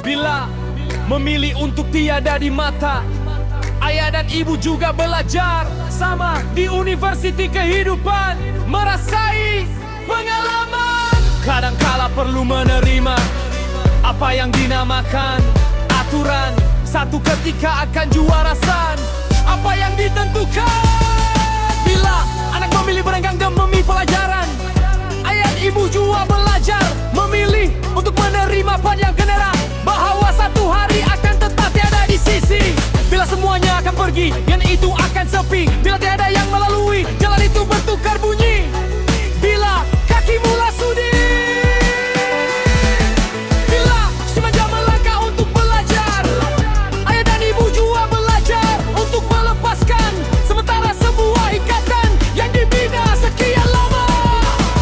Bila memilih untuk tiada di mata, ayah dan ibu juga belajar sama di universiti kehidupan, merasai pengalaman. Kadangkala perlu menerima apa yang dinamakan aturan. Satu ketika akan juarasan apa yang ditentukan. Bila anak memilih berenggang demi pelajaran, ayah dan ibu juga belajar memilih untuk menerima panjang kenera bahwa satu hari akan tetap tiada di sisi. Bila semuanya akan pergi, yang itu akan sepi. Bila tiada yang melalui, jalan itu bertukar bunyi. Bila kaki mula sudi, bila si manja melangkah untuk belajar, ayah dan ibu juga belajar untuk melepaskan sementara sebuah ikatan yang dibina sekian lama.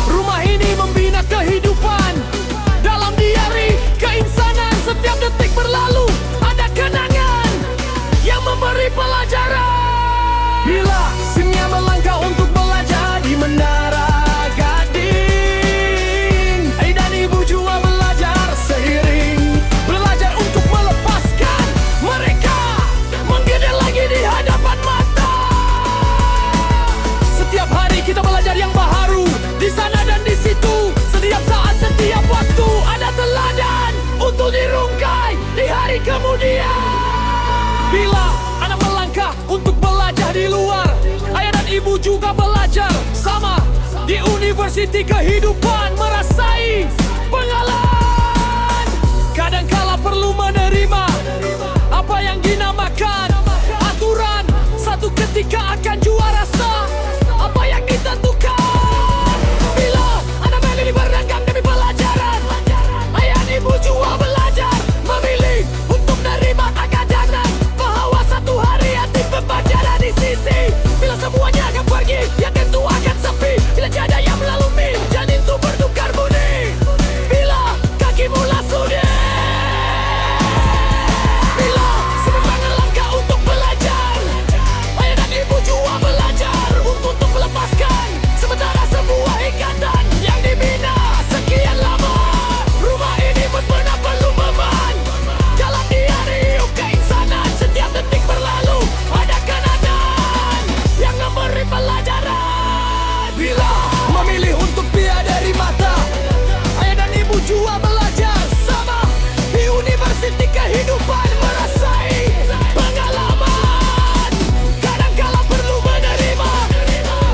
Rumah ini membina kehidupan dalam diari keinsanan. Setiap detik berlalu ada kenangan yang memberi pelajaran. Bila sinnya melangkah untuk belajar di menara gading, ayah dan ibu juga belajar seiring, belajar untuk melepaskan mereka menggedel lagi di hadapan mata. Setiap hari kita belajar yang baharu, di sana dan di situ. Setiap saat, setiap waktu ada teladan untuk dirungkai di hari kemudian. Bila anak melangkah untuk belajar di luar, ayah dan ibu juga belajar sama di universiti kehidupan, merasai pengalaman. Kadangkala perlu menerima apa yang dinamakan aturan. Satu ketika akan juara sah apa yang ditentukan. Bila anak memilih berenggang demi pelajaran, ayah dan ibu juga belajar memilih untuk menerima keadaan bahwa satu hari hati pembelajaran di sisi. Bila semuanya akan pergi, ya tentu akan sepi. Bila tiada yang melalui, jalan itu bertukar bunyi. Bila kaki mula sudi, bila sementara langkah untuk belajar, ayah dan ibu juga belajar untuk melepaskan sementara sebuah ikatan yang dibina sekian lama. Rumah ini pun pernah perlu beban dalam diari keinsanan. Setiap detik berlalu ada kenangan yang memberi pelajaran. Bila memilih untuk tiada dari mata, ayah dan ibu juga belajar sama di universiti kehidupan, merasai pengalaman. Kadangkala perlu menerima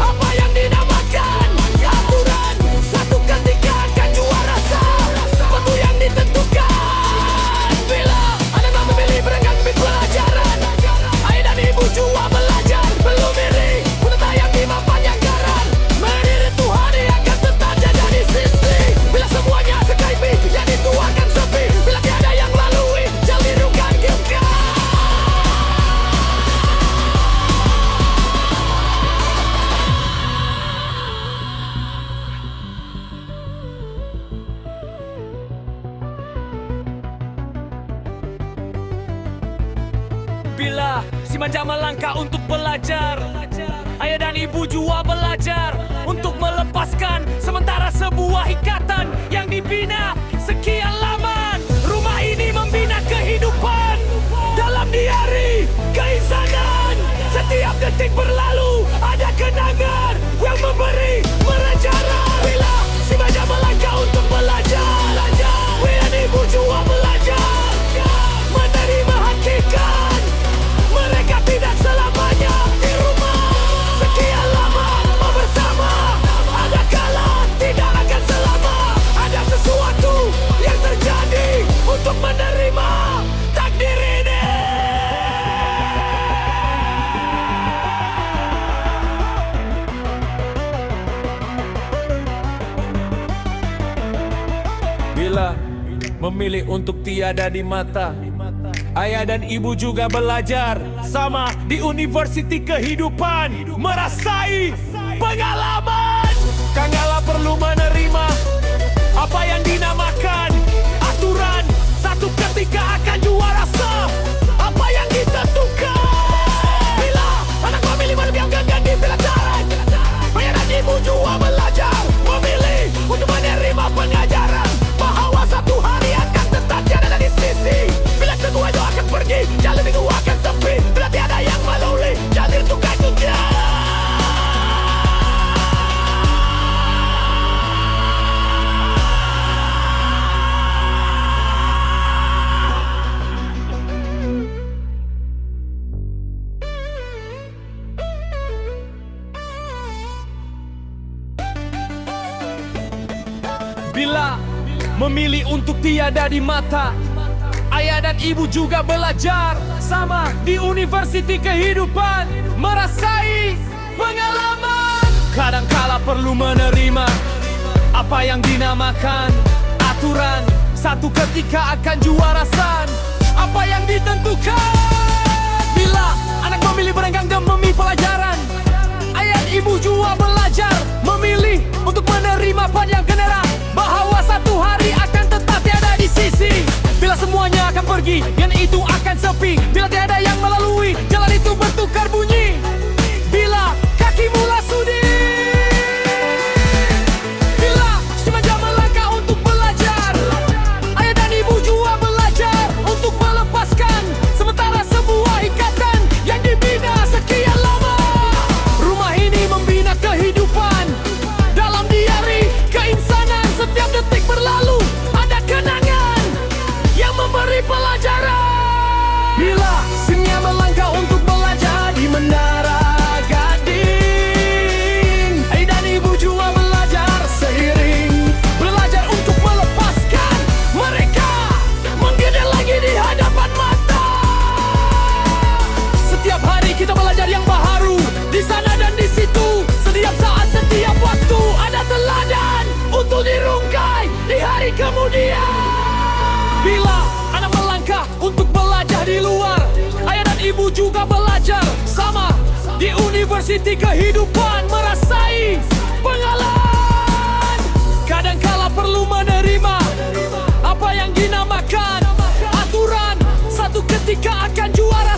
apa yang dinamakan aturan. Satu ketika akan juara sah waktu yang ditentukan. Bila anak memilih berenggang demi pelajaran, ayah dan ibu juga belajar belum iri untuk tayang di mapan yang garam. Mendiri Tuhan yang akan tetap jaga di sisi. Bila semuanya sekalipi, yang itu akan sepi. Bila tiada yang lalui, jalin rukan gilkan. Bila si manja melangkah untuk belajar, ayah dan ibu juga belajar untuk melepaskan sementara sebuah ikatan yang dibina sekian lama. Rumah ini membina kehidupan dalam diari keinsanan. Setiap detik berlalu ada kenangan yang memberi pelajaran. Bila si manja melangkah untuk belajar, ayah dan ibu juga belajar menerima hakikat. Mereka tidak selamanya di rumah sekian lama bersama. Ada kala tidak akan selama. Ada sesuatu yang terjadi untuk menerima takdir ini. Bila memilih untuk tiada di mata, ayah dan ibu juga belajar sama di universiti kehidupan, merasai pengalaman. Kadangkala perlu menerima apa yang dinamakan aturan. Satu ketika akan juara sah apa yang ditentukan. Bila anak memilih berenggang di pelajaran, ayah dan ibu juga belajar memilih untuk menerima pengajaran bahwa satu hari akan tetap tiada di sisi. Bila memilih untuk tiada di mata, ayah dan ibu juga belajar sama di universiti kehidupan, merasai pengalaman. Kadangkala perlu menerima apa yang dinamakan aturan. Satu ketika akan juarasan apa yang ditentukan. Bila anak memilih berenggang demi pelajaran, ayah dan ibu juga belajar memilih untuk menerima panjang generasi, bahwa satu hari akan tetap tiada di sisi. Bila semuanya akan pergi, dan itu akan sepi. Bila tiada yang melalui, jalan itu bertukar bunyi. Bila kaki mula sudi, bila si manja melangkah untuk belajar, ayah dan ibu juga belajar untuk melepaskan sementara sebuah ikatan yang dibina sekian lama. Rumah ini membina kehidupan dalam diari keinsanan. Setiap detik berlalu ada kenangan yang memberi pelajaran. Bila singa melangkah untuk belajar di menara gading, ayah dan ibu juga belajar seiring, belajar untuk melepaskan mereka menggedel lagi di hadapan mata. Setiap hari kita belajar yang baharu, di sana dan di situ. Setiap saat, setiap waktu ada teladan untuk dirungkai di hari kemudian. Bila anak melangkah untuk belajar di luar, ayah dan ibu juga belajar sama di universiti kehidupan, merasai pengalaman. Kadangkala perlu menerima apa yang dinamakan aturan. Satu ketika akan juara.